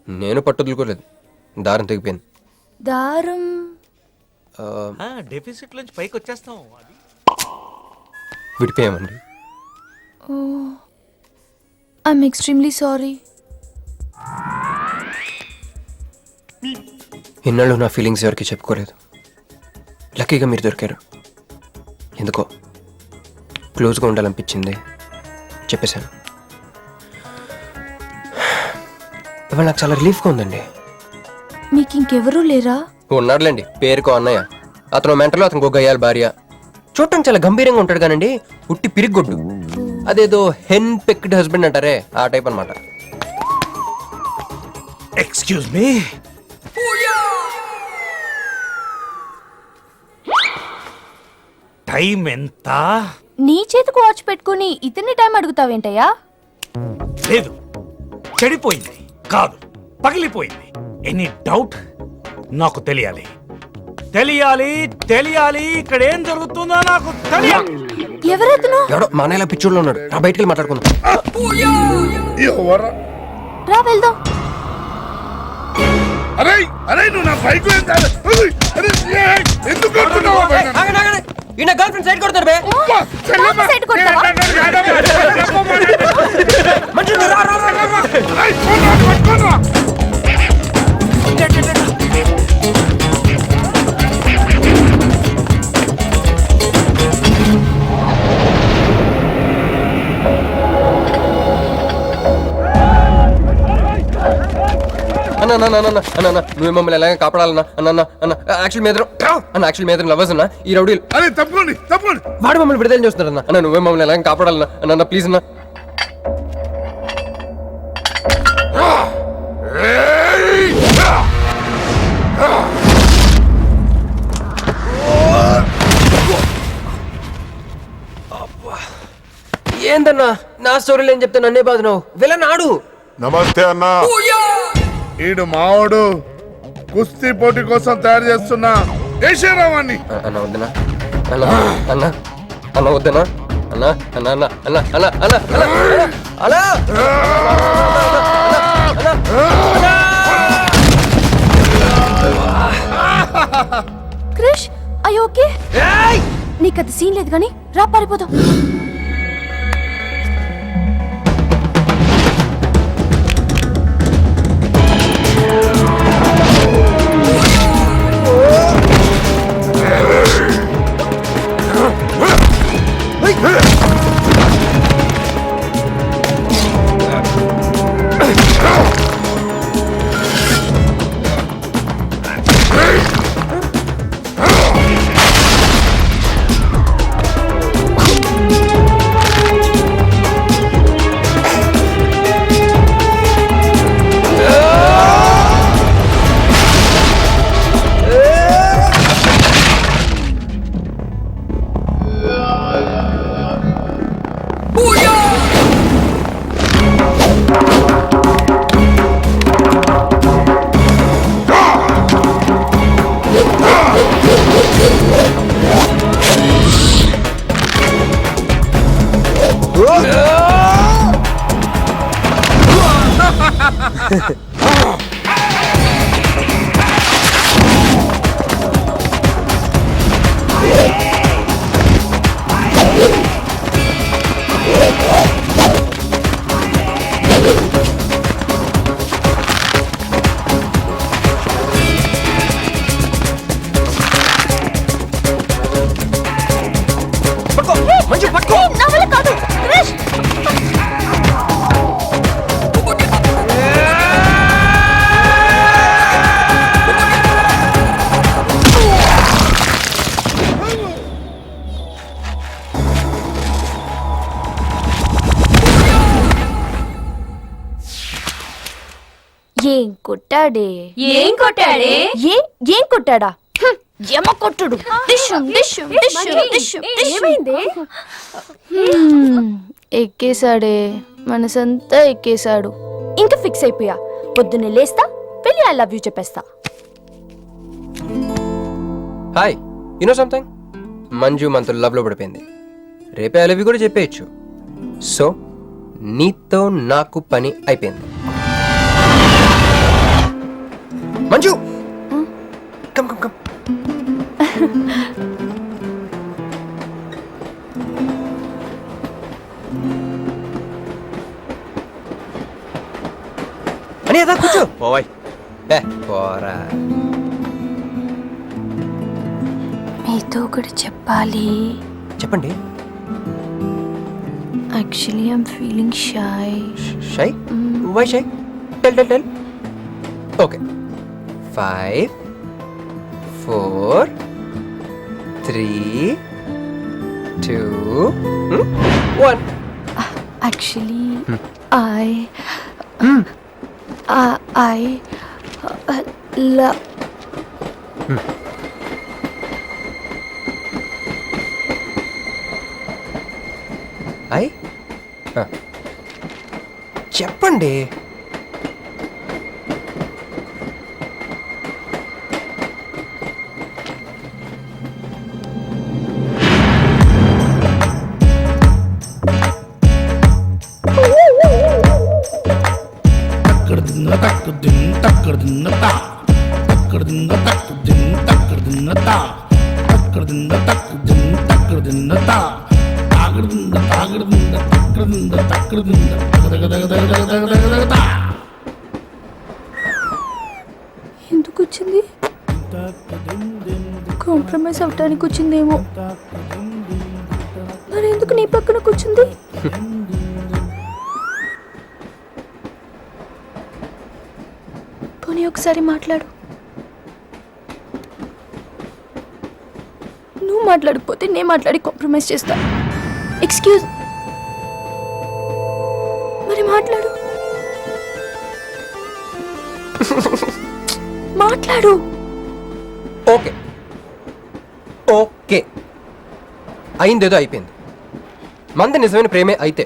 నేను పట్టుదలుకోలేదు, దారం తెగిపోయింది. దారం డెఫిసిట్ నుంచి పైకి వచ్చేస్తాం. విడిపోయామండి. I'm extremely sorry. ఇన్నాళ్ళు నా ఫీలింగ్స్ ఎవరికి చెప్పుకోలేదు. లక్కీగా మీరు దొరికారు. ఎందుకో క్లోజ్గా ఉండాలనిపించింది, చెప్పేశాను. ఇవాళ నాకు చాలా రిలీఫ్గా ఉందండి. మీకు ఇంకెవరూ లేరా? ఉన్నాడులేండి, పేరుకో అన్నయ్య. అతను మెంటలో, అతను గొయ్యాలి భార్య. చూడటానికి చాలా గంభీరంగా ఉంటాడు కానండి, ఉట్టి పిరిగొడ్డు. అదేదో హెన్ పెక్డ్ హస్బెండ్ అంటారే, ఆ టైప్ అనమాట. ఎక్స్క్యూజ్ మీ, టైం ఎంత? నీ చేతికి వాచ్ పెట్టుకుని ఇతని టైం అడుగుతావేంటయ్యా? లేదు, చెడిపోయింది కాదు, పగిలిపోయింది. Any doubt? నాకు తెలియాలి, తెలియాలి, తెలియాలి. ఇక్కడ ఏం జరుగుతుందో నాకు తెలియాలి. ఎవరతను? ఎవడో మానేలా పిచ్చోళ్ళు ఉన్నాడు. రా బయటికి వెళ్ళి మాట్లాడుకుందాం. రా వెళ్దాం. అరే అరే నువ్వు నా బైక్ ఎందుకు కొడుతున్నావు? ఈయన గర్ల్ ఫ్రెండ్ సైడ్ కొడతారు బే. సైడ్ కొడతావా? మంచిగా రా, రా, రా, రా. అన్న నువ్వు మమ్మల్ని ఎలాగ కాపాడాలన్నా అన్న అన్న యాక్చువల్ మీద యాక్చువల్ మీద లవర్స్ అన్న ఈ రౌడీలు. అరే తప్పండి తప్పండి, వాడు మమ్మల్ని విడుదల చూస్తున్నారు అన్న. అన్న నువ్వే మమ్మల్ని ఎలాగ కాపాడాలన్నా అన్న ప్లీజ్ అన్న. ఏందన్నా నా స్టోరీలు ఏం చెప్తే నన్నే బాధ నువ్వు వెళ్ళనాడు. నమస్తే అన్నా. ఈడు మావాడు కుస్తీ పోటీ కోసం తయారు చేస్తున్నా ఏషారావాన్ని. అన్న వద్దనా అన్న అన్న అన్న వద్దనా అన్న అన్న అన్న అన్న అన్న అన్న అన్న క్రిష్ అయ్యో ఓకే, నీకు అది సీన్ లేదు కానీ రా పారిపోదాం. ఏం కొట్టాడే? ఏం కొట్టాడే? ఏం కొట్టాడా? ఎమ కొట్టుడు. ఏమైంది? ఎక్కేశాడే, మనసంతా ఎక్కేశాడు. ఇంకా ఫిక్స్ అయిపోయా, పొద్దున్నే లేస్తా, వెళ్ళి ఐ లవ్ యూ చెప్పేస్తా. Hi, you know something? Manju మనతో లవ్ లో పడిపోయింది. రేపే ఐ లవ్ యూ కూడా చెప్పేయచ్చు. సో నీతో నాకు పని అయిపోయింది. Manju come come come. అని అదా కూర్చో. పోవాయ్. పోరా. మీతో ఒకటి చెప్పాలి. చెప్పండి. Actually I'm feeling shy. Shy? Why shy? Tell tell tell. Okay. 5 4 3 2 1. Actually, I love. చెప్పండి. ఎందుకు వచ్చింది? కాంప్రమైజ్ అవటానికి వచ్చిందేమో. మరి ఎందుకు నీ పక్కన కూర్చుంది? పోనీ ఒకసారి మాట్లాడు. నువ్వు మాట్లాడకపోతే నేను మాట్లాడి కాంప్రమైజ్ చేస్తా. ఎక్స్క్యూజ్. మరి మాట్లాడు. మాట్లాడు. ఓకే ఓకే, అయిందేదో అయిపోయింది. మంది నిజమైన ప్రేమే అయితే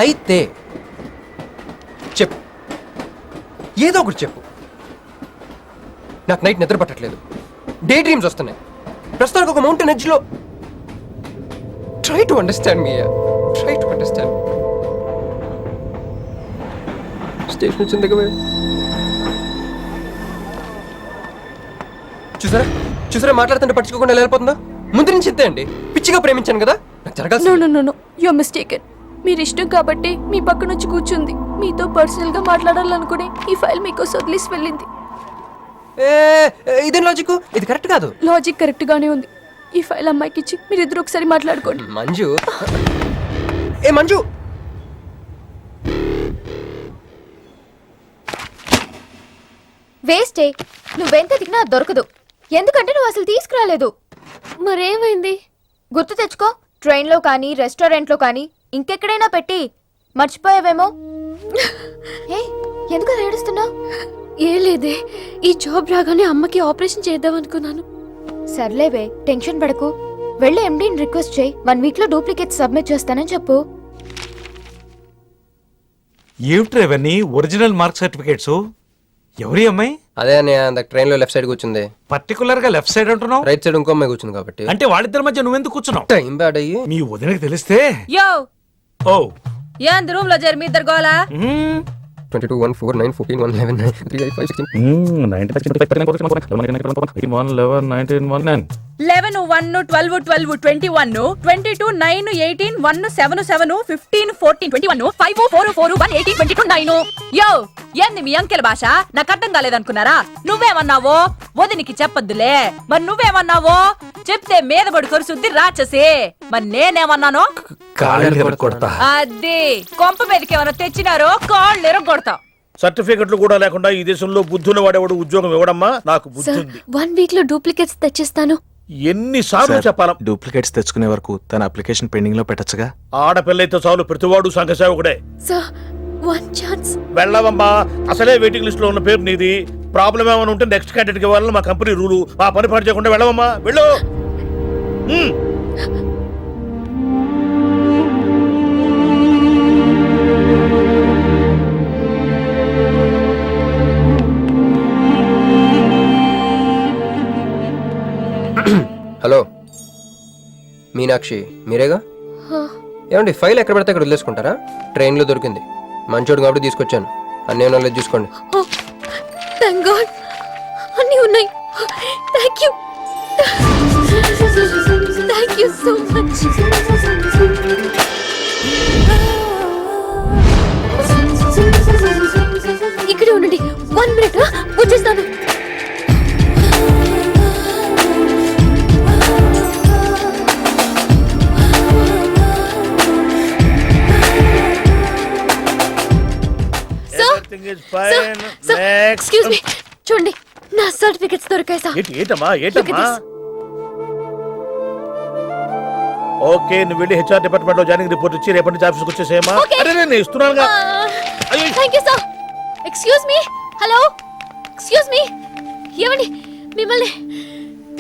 అయితే చెప్పు, ఏదో ఒకటి చెప్పు. నాకు నైట్ నిద్ర పట్టట్లేదు, డే డ్రీమ్స్ వస్తున్నాయి. ప్రస్తుతానికి ఒక మౌంటైన్ ఎడ్జ్లో. Try to understand me, try to understand. Station వచ్చింది దగ్గర. చూసారా చూసారా, మాట్లాడుతుంటే పట్టించుకోకుండా వెళ్ళిపోతుందా? ముందు నుంచి ఇంతే అండి. పిచ్చిగా ప్రేమించాను కదా, నాకు జరగాల్సి. No you are mistaken. మీరు ఇష్టం కాబట్టి మీ పక్కన వచ్చి కూర్చుంది. మీతో పర్సనల్ గా మాట్లాడాలనుకుని ఈ ఫైల్ మీకోసం వదిలేసి వెళ్ళింది. ఇదేం లాజిక్? ఇది కరెక్ట్ కాదు. లాజిక్ కరెక్ట్ గానే ఉంది. ఈ ఫైల్ అమ్మాయికి ఇచ్చి మీరిద్దరు ఒకసారి మాట్లాడుకోండి. మంజు, మంజు, వేస్టే. నువ్వెంత దిగినా దొరకదు. ఎందుకంటే నువ్వు అసలు తీసుకురాలేదు. మరేమైంది? గుర్తు తెచ్చుకో. ట్రైన్లో కానీ రెస్టారెంట్లో కానీ ఇంకెక్కడైనా పెట్టి మర్చిపోయావేమో. ఎందుకు అలా ఏడుస్తున్నావు? ఏ లేదే, ఈ జాబ్ రాగానే అమ్మకి ఆపరేషన్ చేద్దాం అనుకున్నాను. సర్లేవే, టెన్షన్ పడకు. వెళ్ళి ఎండీని రిక్వెస్ట్ చేయి. 1 వీక్ లో డూప్లికేట్ సబ్మిట్ చేస్తానని చెప్పు. ఏమిట్రా ఇవన్నీ ఒరిజినల్ మార్క్ సర్టిఫికేట్స్? ఎవరి అమ్మాయి? అదే అన్నయ్య, ట్రైన్ లో లెఫ్ట్ సైడ్ కూర్చుంది. పర్టికులర్ గా లెఫ్ట్ సైడ్ అంటున్నావు? రైట్ సైడ్ ఇంకో అమ్మాయి కూర్చుంది కాబట్టి. అంటే వాళ్ళిద్దరి మధ్య నువ్వెందుకు కూర్చున్నావు? టైం బ్యాడ్ అయ్యి. మీ వదినకి తెలిస్తే. యో ఓ ఏంది రూమ్ లో జరి మీ ఇద్దరు గోలా? 22 1 4 9 14 1 11 9 3 5 5 16 11 1 12 12 21 22 9 18 1 7 7 15 14 21 5 4 4 1 18 22 9. యో ఏంది మీ అంకెల భాష? నాకు అర్థం కాలేదనుకున్నారా? నువ్వేమన్నావో వదినికి చెప్పొద్దులే. మరి నువ్వేమన్నావో చెప్తే మీద పడి కరుసుద్ది రాచసి. మరి నేనేమన్నానో అది కొంప మీదకి ఏమైనా తెచ్చినారో కాళ్ళు ఎరగొడతా. సర్టిఫికెట్లు కూడా లేకుండా ఈ దేశంలో బుద్ధున్న వాడేవాడు ఉద్యోగం ఇవ్వడమ్మా. నాకు బుద్ధి ఉంది. 1 వీక్ లో డూప్లికేట్స్ తెచ్చిస్తాను. ఎన్నిసార్లు చెప్పాలా? డూప్లికేట్స్ తెచ్చుకునే వరకు తన అప్లికేషన్ పెండింగ్ లో పెట్టచ్చుగా. ఆడపిల్లైతే చాలు, ప్రతివాడు సంఘ సేవకుడే. Sir, 1 chance. వెళ్ళవమ్మా, అసలే వెయిటింగ్ లిస్ట్ లో ఉన్న పేరు నీది. ప్రాబ్లం ఏమైనా ఉంటే నెక్స్ట్ క్యాండిడేట్ కి ఇవ్వాలని మా కంపెనీ రూలు. ఆ పని పాటు చేయకుండా వెళ్ళవమ్మా, వెళ్ళు. హలో మీనాక్షి, మీరేగా? ఏమండి, ఫైల్ ఎక్కడ పడితే అక్కడ వదిలేసుకుంటారా? ట్రైన్లో దొరికింది, మంచోడు కాబట్టి తీసుకొచ్చాను. అన్నీ నాలెడ్జ్ చూసుకోండి. థ్యాంక్ గాడ్ అన్నీ ఉన్నాయి. Thank you so much. ఇక్కడే ఉండండి, 1 మినిట్ వచ్చేస్తాను. Everything is fine. Next. Excuse me, చూడండి నా సర్టిఫికెట్స్ దొరికాయి సార్. ఏంటమ్మా Look at this. ఓకే, నువ్వు వెళ్ళి హెచ్ఆర్ డిపార్ట్మెంట్ లో జాయినింగ్ రిపోర్ట్ ఇచ్చి రేపటి నుంచి ఆఫీస్కి వచ్చేసేయమ్మా. Okay. అరే నేను ఇస్తున్నానుగా. అయ్యో. Thank you sir. Excuse me, hello, excuse me, ఏమండి మిమ్మల్ని.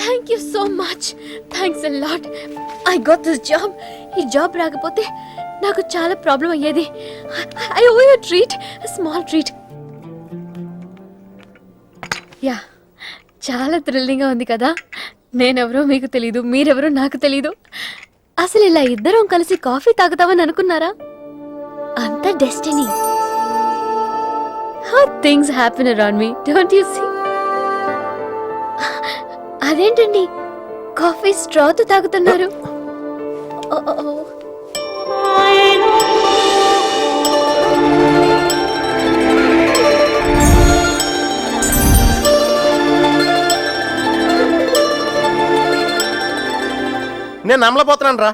Thank you so much, thanks a lot. I got this job. ఈ జాబ్ రాకపోతే నాకు చాలా ప్రాబ్లం అయ్యేది. I owe you treat, small treat. Yeah, చాలా థ్రిల్లింగ్గా ఉంది కదా. నేనెవరో మీకు తెలీదు, మీరెవరో నాకు తెలీదు. అసలు ఇలా ఇద్దరం కలిసి కాఫీ తాగుతామని అనుకున్నారా? అంత destiny. How things happen around me, don't you see? అదేంటండి కాఫీ స్ట్రాతో తాగుతున్నారు? నేను నమ్మలేకపోతున్నాను రా.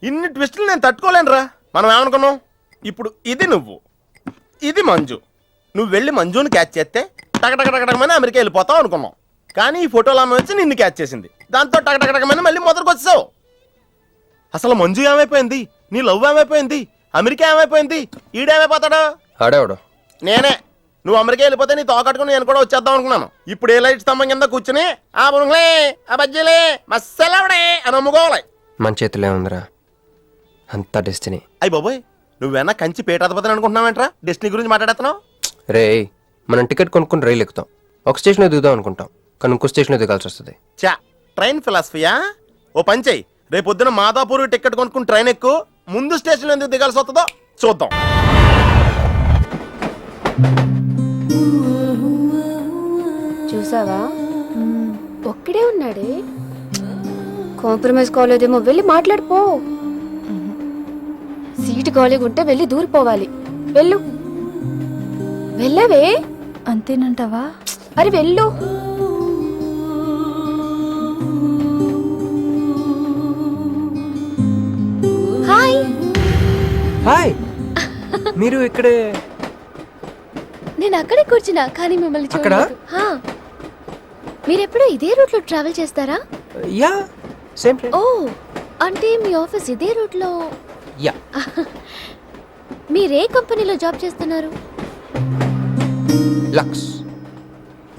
ఇన్ని ట్విస్టులు నేను తట్టుకోలేను రా. మనం ఏమనుకున్నాం, ఇప్పుడు ఇది నువ్వు, ఇది మంజు. నువ్వు వెళ్ళి మంజుని క్యాచ్ చేస్తే టకటకటకటకమని అమెరికా వెళ్ళిపోతావు అనుకున్నాం. కానీ ఈ ఫోటోలు ఆమె వచ్చి నిన్ను క్యాచ్ చేసింది. దాంతో టకటకటకమని మళ్ళీ మొదటికి వచ్చావు. అసలు మంజు ఏమైపోయింది, నీ లవ్ ఏమైపోయింది, అమెరికా ఏమైపోయింది, ఈడేమైపోతాడు? ఆడేవాడు నేనే. నువ్వు అమెరికా వెళ్ళిపోతే నీ తోకట్టుకుని నేను కూడా వచ్చేద్దాం అనుకున్నాను. ఇప్పుడు ఏ లైట్ స్తంభం కింద కూర్చుని ఆ బుంగ్లే ఆ బజ్జీలే మస్సలవడే అని అమ్ముకోవాలి. మన చేతిలో ఉందిరా, అంతా డెస్టినీ. అయ్యి బాబోయ్, నువ్వేనా కంచి పేటాధిపతిని అనుకుంటున్నావేంట్రా? డెస్టినీ గురించి మాట్లాడుతున్నావు? రే, మనం టికెట్ కొనుక్కుని రైలు ఎక్కుతాం. ఒక స్టేషన్లో దిగుదాం అనుకుంటాం, కానీ ఇంకో స్టేషన్లో దిగాల్సి వస్తుంది. చా, ట్రైన్ ఫిలాసఫియా? ఓ పని చెయ్యి, రేపొద్దున మాదాపూర్ టికెట్ కొనుక్కుని ట్రైన్ ఎక్కు. ముందు స్టేషన్లో ఎందుకు దిగాల్సి వస్తుందో చూద్దాం. చూసావా, ఒక్కడే ఉన్నాడే. కాంప్రమైజ్ కాలేదేమో, వెళ్ళి మాట్లాడిపో. సీటు ఖాళీగా ఉంటే వెళ్ళి దూరిపోవాలి. వెళ్ళు, వెళ్ళవే. అంతేనంటావా? అరే వెళ్ళు. హాయ్. హాయ్, మీరు ఇక్కడే? నేను అక్కడే కూర్చున్నా, కానీ మిమ్మల్ని అక్కడ? చూడలేదు. హా. మీరెప్పుడు ఇదే రూట్ లో ట్రావెల్ చేస్తారా? Yeah, same train. ఓ, అంటే మీ ఆఫీస్ ఇదే రూట్ లో. యా. మీరే కంపెనీలో జాబ్ చేస్తున్నారు? లక్స్.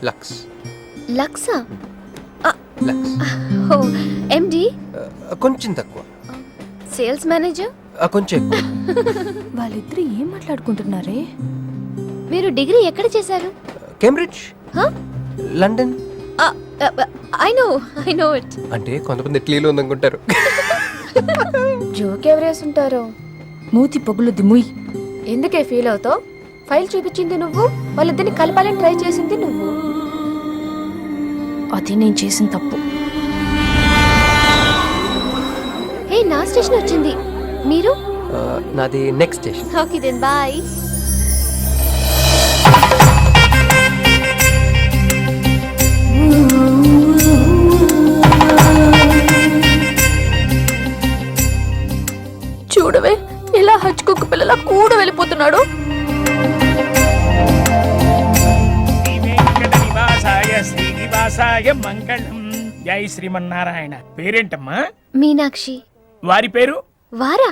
లక్స్. లక్సా? లక్స్. Oh, MD? కొంచెం తక్కువ. Sales manager? కొంచెం ఎక్కువ. వాళ్ళిద్దరు ఏం మాట్లాడుకుంటున్నారే? మీరు డిగ్రీ ఎక్కడ చేశారు? Cambridge, London. I know it. అంటే కొంతమంది ఇటలీలో ఉందనుకుంటారు. జోక్ ఎవరేసుంటారో. మూతి పొగులు దిమ్ముయ్. ఎందుకే ఫీల్ అవుతావు? ఫైల్ చూపించింది నువ్వు, వాళ్ళిద్దరిని కలపాలని ట్రై చేసింది నువ్వు. అది నేను చేసిన తప్పు. ఏ, నా స్టేషన్ వచ్చింది. మీరు? నాది next station. Okay then bye. చూడవే, ఇలా హచ్చుకుక్క పిల్లల కూడా వెళ్ళిపోతున్నాడు. శ్రీనివాసాయ మంగళం. జై శ్రీమన్నారాయణ. పేరేంటమ్మా? మీనాక్షి. వారి పేరు? వారా?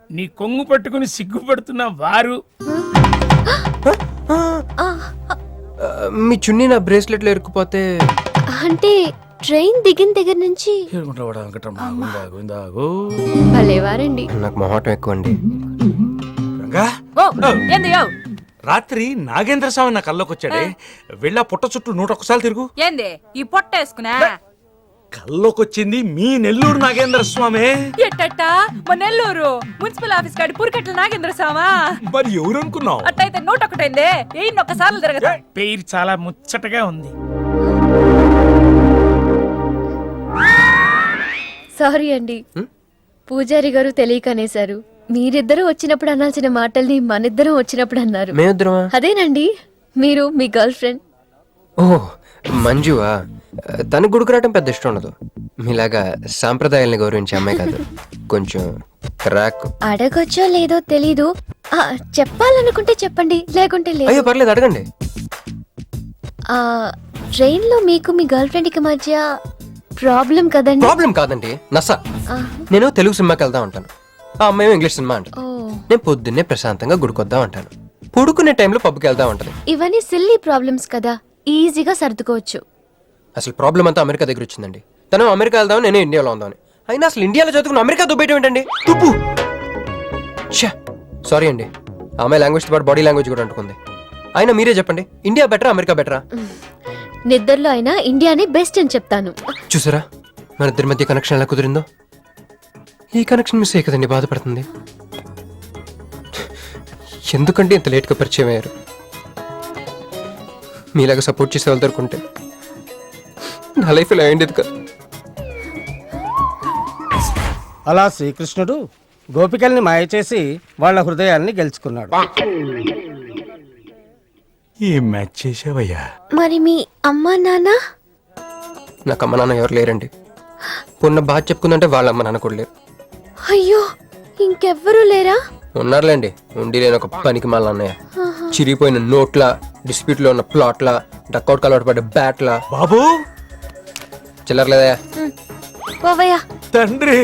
నీ కొంగు పట్టుకుని సిగ్గుపడుతున్న వారు. మీ చున్నీ నా బ్రేస్లెట్లో ఇరుక్కుపోతే? అంటే ట్రైన్ దిగిన దగ్గర నుంచి. భలేవారండి. నాకు మొహాటం ఎక్కువ అండి. రంగా, ఏంది యో? రాత్రి నాగేంద్ర స్వామి నా కల్లోకి వచ్చాడే. వెళ్ళా పుట్ట చుట్టూ 101 సార్లు తిరుగు. ఏంది ఈ పొట్ట వేసుకున్నా? కల్లోకొచ్చింది మీ నెల్లూరు నాగేంద్ర స్వామి. ఎట్టట్ట మా నెల్లూరు మున్సిపల్ ఆఫీస్ కాడి పురికట్ల నాగేంద్ర స్వామా. మరి ఎవరు అనుకున్నావు? అట్టయితే 101 ఏయ్ ఒక్కసార్లు తిరగతా. పేరు చాలా ముచ్చటగా ఉంది. సారీ అండి, పూజారి గారు తెలియక అనేశారు. మీరిద్దరూ వచ్చినప్పుడు అనాల్సిన మాటల్ని మనిద్దరం వచ్చినప్పుడు అన్నారు. మేమిద్దరమా? అదేనండి, మీరు మీ గర్ల్ ఫ్రెండ్. ఓ మంజువా? తనకు గుడికి రావటం పెద్ద ఇష్టం ఉండదు. మీలాగా సాంప్రదాయాల్ని గౌరవించే అమ్మాయి కాదు, కొంచెం క్రాక్. అడగొచ్చో లేదో తెలీదు, చెప్పాలనుకుంటే చెప్పండి, లేకుంటే లేదు. అయ్యో పర్లేదు, అడగండి. ట్రైన్ లో మీకు మీ గర్ల్ ఫ్రెండ్ కి మధ్య ప్రాబ్లం కదండి? ప్రాబ్లం కాదండి, నస. నేను తెలుగు సినిమాకి వెళ్దాం అంటాను, ఆ అమ్మాయి ఇంగ్లీష్ సినిమా అంట. నేను పొద్దున్నే ప్రశాంతంగా గుడికొద్దాం అంటాను, పడుకునే టైంలో పబ్కి వెళ్దాం అంటది. ఇవన్నీ సిల్లీ ప్రాబ్లమ్స్ కదా, ఈజీగా సర్దుకోవచ్చు. అసలు ప్రాబ్లం అంతా అమెరికా దగ్గర వచ్చిందండి. తను అమెరికా వెళ్దాం, నేనే ఇండియాలో ఉందామని. అయినా అసలు ఇండియాలో చదువుకుని అమెరికా దుబ్బేయటం ఏంటండి? తుప్పు. సారీ అండి, ఆ అమ్మాయి లాంగ్వేజ్ పాటు బాడీ లాంగ్వేజ్ కూడా అంటుకుంది. అయినా మీరే చెప్పండి, ఇండియా బెటరా అమెరికా బెటరా? నిద్రలో అయినా ఇండియానే బెస్ట్ అని చెప్తాను. చూసారా మన ఇద్దరి మధ్య కనెక్షన్ ఎలా కుదిరిందో? ఈ కనెక్షన్ మిస్ అయ్యి కదండి బాధపడుతుంది. ఎందుకంటే ఇంత లేట్గా పరిచయం అయ్యారు? మీలాగా సపోర్ట్ చేసే వాళ్ళు దొరుకుంటే నా లైఫ్ ఇలా అయింది కదా. అలా శ్రీకృష్ణుడు గోపికల్ని మాయ చేసి వాళ్ళ హృదయాల్ని గెలుచుకున్నాడు. ఏం మ్యాచ్ చేసావయ్యా? మరి మీ అమ్మా నాన్న? నాకు అమ్మ నాన్న ఎవరు లేరండి. పొన్న బాధ చెప్పుకుందంటే వాళ్ళ అమ్మ నాన్న కూడా లేరు. అయ్యో, ఇంకెవ్వరూ లేరా? ఉన్నారులేండి, ఉండి లేని ఒక పనికి మళ్ళీ అన్నయ్య. చిరిగిపోయిన నోట్ల, డిస్ప్యూట్ లో ఉన్న ప్లాట్ల, డక్అవుట్ కలవాటు పడ్డ బ్యాట్ల. బాబు చిల్లర్లేదా? పోవయ్యా. తండ్రి,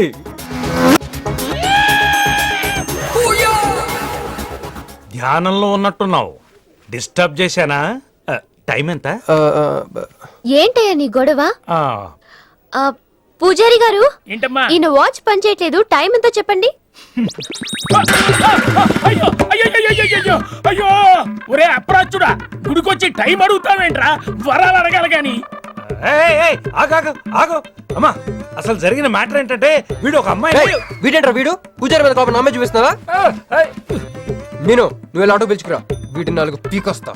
ధ్యానంలో ఉన్నట్టున్నావు. డిస్టర్బ్ చేశానా? టైం ఎంత? ఏంటయ్యా నీ గొడవ? ఆ, పూజారి గారు, ఏంటమ్మా? ఈయన వాచ్ పనిచేయట్లేదు, టైం ఎంతో చెప్పండి. అయ్యో అయ్యో అయ్యో అయ్యో అయ్యో, ఒరే అప్రాచుడా, గుడికొచ్చి టైం అడుగుతావేంట్రా? వరాలు అడగాలి గాని. ఏయ్, ఏయ్, ఆగు, ఆగు, ఆగు. అమ్మా, అసలు జరిగిన మ్యాటర్ ఏంటంటే వీడు ఒక అమ్మాయి. వీడేంట్రా వీడు? పూజారి మీద కోపం నామే చూపిస్తున్నావా? నేను నువ్వు ఆటో పిలుచుకురా, వీటిని 4 పీకొస్తా.